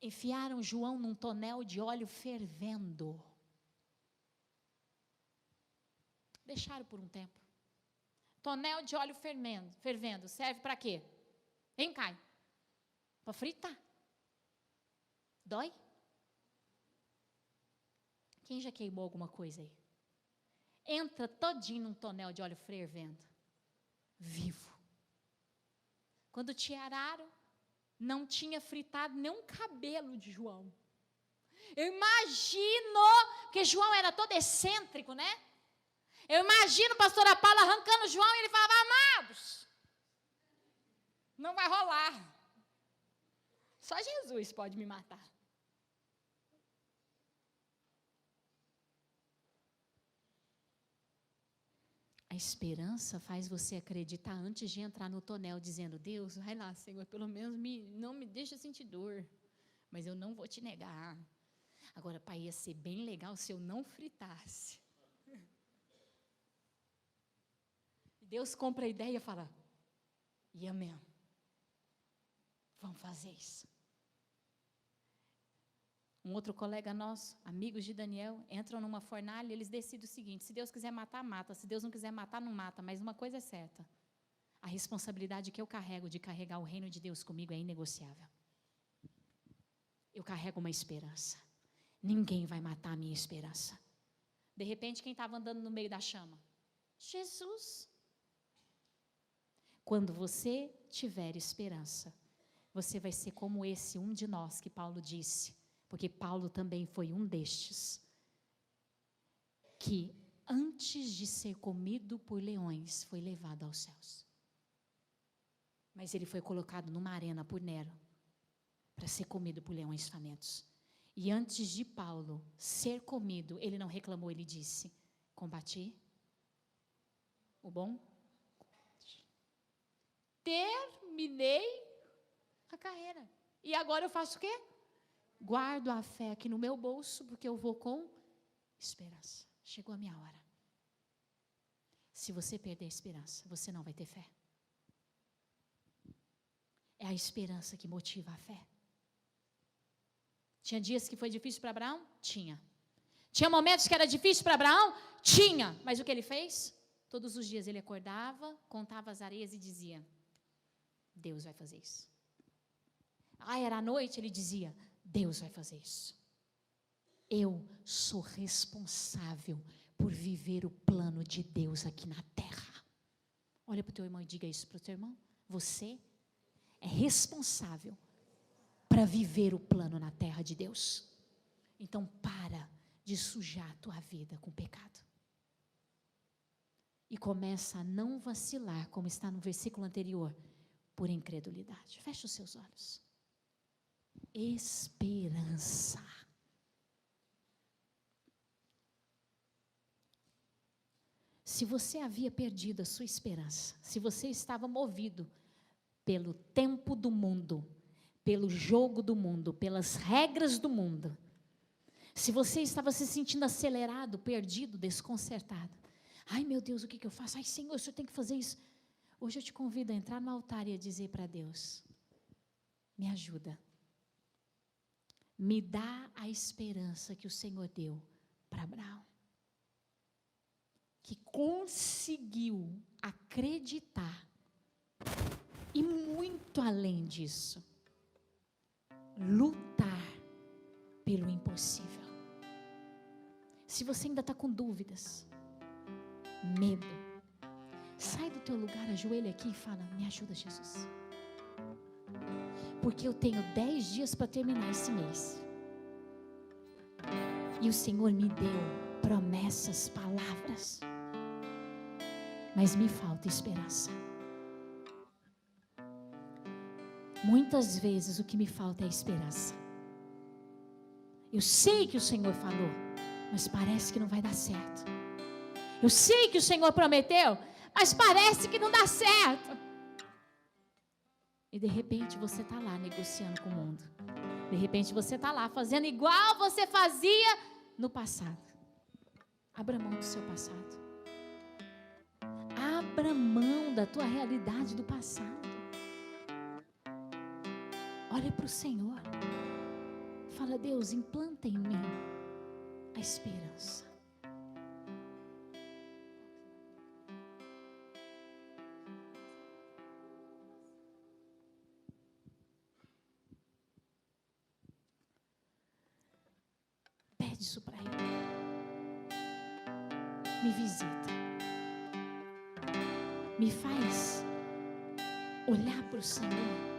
Enfiaram João num tonel de óleo fervendo. Deixaram por um tempo. Tonel de óleo fervendo. Serve para quê? Vem cá. Para fritar. Dói? Quem já queimou alguma coisa aí? Entra todinho num tonel de óleo fervendo. Vivo. Quando tiraram, não tinha fritado nem um cabelo de João. Eu imagino, porque João era todo excêntrico, né? Eu imagino a pastora Paula arrancando João e ele falava: amados, não vai rolar. Só Jesus pode me matar. A esperança faz você acreditar antes de entrar no tonel, dizendo: Deus, vai lá, Senhor, pelo menos não me deixa sentir dor, mas eu não vou te negar. Agora, pai, ia ser bem legal se eu não fritasse. Deus compra a ideia e fala: e amém, vamos fazer isso. Um outro colega nosso, amigos de Daniel, entram numa fornalha e eles decidem o seguinte: se Deus quiser matar, mata. Se Deus não quiser matar, não mata. Mas uma coisa é certa: a responsabilidade que eu carrego de carregar o reino de Deus comigo é inegociável. Eu carrego uma esperança. Ninguém vai matar a minha esperança. De repente, quem estava andando no meio da chama? Jesus. Quando você tiver esperança, você vai ser como esse um de nós que Paulo disse. Porque Paulo também foi um destes, que antes de ser comido por leões, foi levado aos céus. Mas ele foi colocado numa arena por Nero, para ser comido por leões famintos. E antes de Paulo ser comido, ele não reclamou, ele disse: combati o bom, terminei a carreira. E agora eu faço o quê? Guardo a fé aqui no meu bolso, porque eu vou com esperança. Chegou a minha hora. Se você perder a esperança, você não vai ter fé. É a esperança que motiva a fé. Tinha dias que foi difícil para Abraão? Tinha. Tinha momentos que era difícil para Abraão? Tinha. Mas o que ele fez? Todos os dias ele acordava, contava as areias e dizia: Deus vai fazer isso. Era à noite, ele dizia: Deus vai fazer isso. Eu sou responsável por viver o plano de Deus aqui na terra. Olha para o teu irmão e diga isso para o teu irmão. Você é responsável para viver o plano na terra de Deus. Então para de sujar a tua vida com pecado. E começa a não vacilar, como está no versículo anterior, por incredulidade. Feche os seus olhos. Esperança. Se você havia perdido a sua esperança, se você estava movido pelo tempo do mundo, pelo jogo do mundo, pelas regras do mundo, se você estava se sentindo acelerado, perdido, desconcertado, ai meu Deus, o que eu faço? Ai Senhor, o Senhor tem que fazer isso. Hoje eu te convido a entrar no altar e a dizer para Deus: me ajuda, me dá a esperança que o Senhor deu para Abraão, que conseguiu acreditar, e muito além disso, lutar pelo impossível. Se você ainda está com dúvidas, medo, sai do teu lugar, ajoelha aqui e fala: me ajuda, Jesus, porque eu tenho 10 dias para terminar esse mês, e o Senhor me deu promessas, palavras, mas me falta esperança. Muitas vezes o que me falta é esperança. Eu sei que o Senhor falou, mas parece que não vai dar certo. Eu sei que o Senhor prometeu, mas parece que não dá certo. E de repente você está lá negociando com o mundo. De repente você está lá fazendo igual você fazia no passado. Abra mão do seu passado. Abra mão da tua realidade do passado. Olha para o Senhor. Fala: Deus, implanta em mim a esperança. Pede isso para Ele. Me visita. Me faz olhar para o Senhor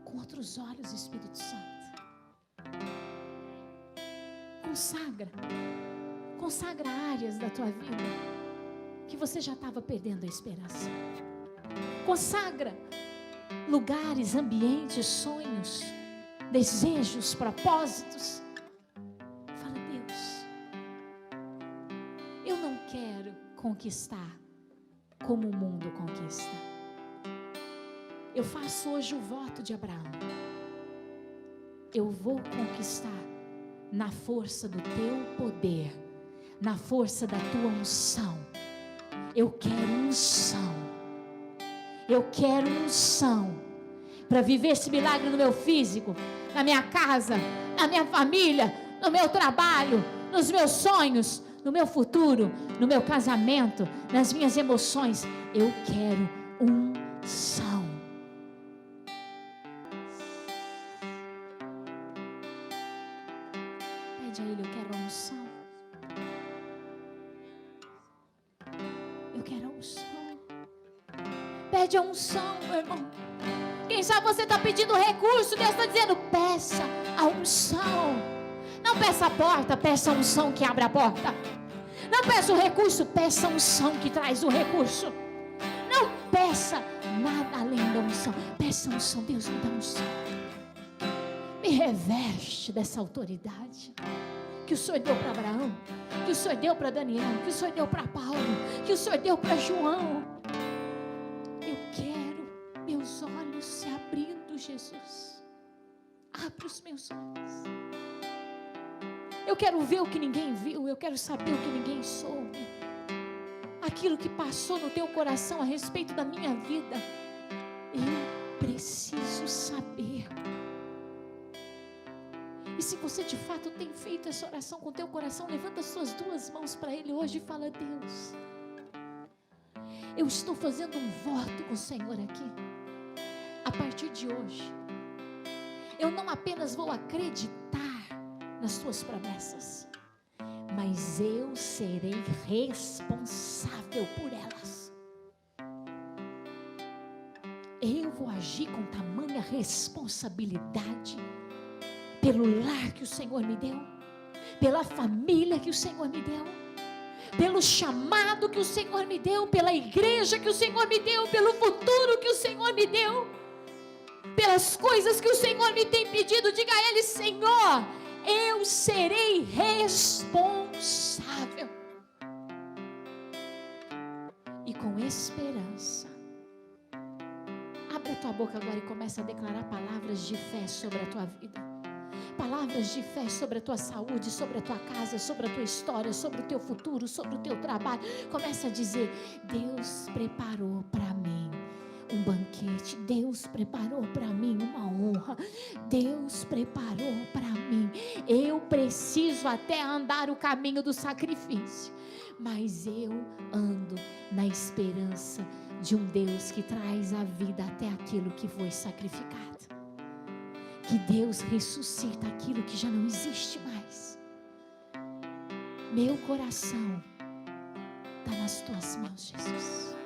com outros olhos, Espírito Santo. Consagra áreas da tua vida que você já estava perdendo a esperança. Consagra lugares, ambientes, sonhos, desejos, propósitos. Fala: Deus, eu não quero conquistar como o mundo conquista. Eu faço hoje o voto de Abraão. Eu vou conquistar na força do teu poder, na força da tua unção. Eu quero unção. Eu quero unção para viver esse milagre no meu físico, na minha casa, na minha família, no meu trabalho, nos meus sonhos, no meu futuro, no meu casamento, nas minhas emoções. Eu quero unção. Pede a Ele: eu quero a unção. Eu quero a unção. Pede a unção, meu irmão. Quem sabe você está pedindo recurso, Deus está dizendo: peça a unção. Não peça a porta, peça a unção que abre a porta. Não peça o recurso, peça a unção que traz o recurso. Não peça nada além da unção. Peça a unção. Deus, me dá unção. Me reveste dessa autoridade que o Senhor deu para Abraão, que o Senhor deu para Daniel, que o Senhor deu para Paulo, que o Senhor deu para João. Eu quero meus olhos se abrindo, Jesus. Abre os meus olhos. Eu quero ver o que ninguém viu. Eu quero saber o que ninguém soube. Aquilo que passou no teu coração a respeito da minha vida, eu preciso saber. se você de fato tem feito essa oração com o teu coração, levanta as suas duas mãos para Ele hoje e fala: Deus, eu estou fazendo um voto com o Senhor aqui. A partir de hoje, eu não apenas vou acreditar nas tuas promessas, mas eu serei responsável por elas. Eu vou agir com tamanha responsabilidade pelo lar que o Senhor me deu, pela família que o Senhor me deu, pelo chamado que o Senhor me deu, pela igreja que o Senhor me deu, pelo futuro que o Senhor me deu, pelas coisas que o Senhor me tem pedido. Diga a Ele: Senhor, eu serei responsável. E com esperança, abre a tua boca agora e começa a declarar palavras de fé sobre a tua vida. Palavras de fé sobre a tua saúde, sobre a tua casa, sobre a tua história, sobre o teu futuro, sobre o teu trabalho. Começa a dizer: Deus preparou para mim um banquete, Deus preparou para mim uma honra, Deus preparou para mim. Eu preciso até andar o caminho do sacrifício, mas eu ando na esperança de um Deus que traz a vida até aquilo que foi sacrificado. Que Deus ressuscita aquilo que já não existe mais. Meu coração está nas tuas mãos, Jesus.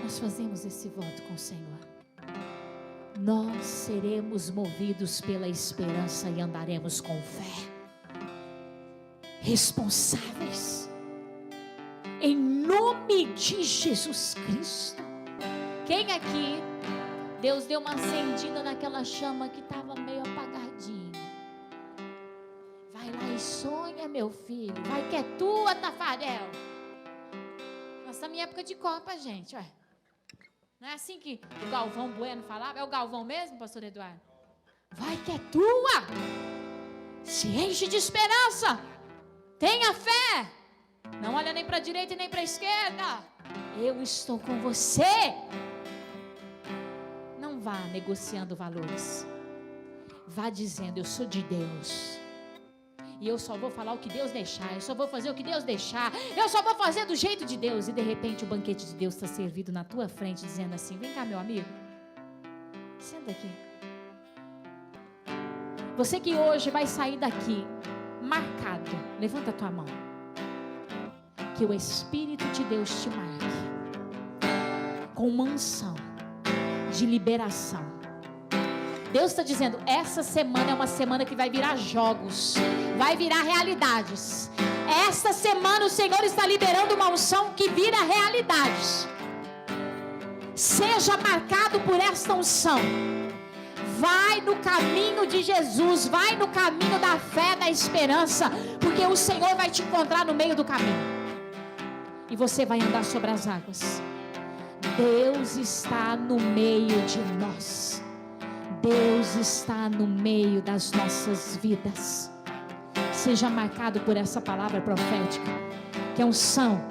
Nós fazemos esse voto com o Senhor. Nós seremos movidos pela esperança e andaremos com fé, responsáveis, em nome de Jesus Cristo. Quem aqui Deus deu uma acendida naquela chama que estava meio apagadinha? Vai lá e sonha, meu filho. Vai que é tua, Tafarel. Nossa, minha época de Copa, gente. Ué. Não é assim que o Galvão Bueno falava? É o Galvão mesmo, pastor Eduardo? Vai que é tua. Se enche de esperança. Tenha fé. Não olha nem para a direita e nem para a esquerda. Eu estou com você. Não vá negociando valores. Vá dizendo: eu sou de Deus. E eu só vou falar o que Deus deixar. Eu só vou fazer o que Deus deixar. Eu só vou fazer do jeito de Deus. E de repente o banquete de Deus está servido na tua frente, dizendo assim: vem cá, meu amigo. Senta aqui. Você que hoje vai sair daqui marcado, levanta a tua mão. Que o Espírito de Deus te marque com uma unção de liberação. Deus está dizendo: essa semana é uma semana que vai virar jogos, vai virar realidades. Esta semana o Senhor está liberando uma unção que vira realidades. Seja marcado por esta unção. Vai no caminho de Jesus, vai no caminho da fé, da esperança, porque o Senhor vai te encontrar no meio do caminho. E você vai andar sobre as águas. Deus está no meio de nós. Deus está no meio das nossas vidas. Seja marcado por essa palavra profética, que é unção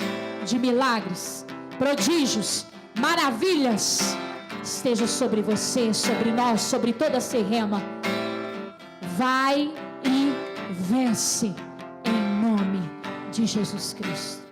de milagres, prodígios, maravilhas, esteja sobre você, sobre nós, sobre toda a Serrema. Vai e vence em nome de Jesus Cristo.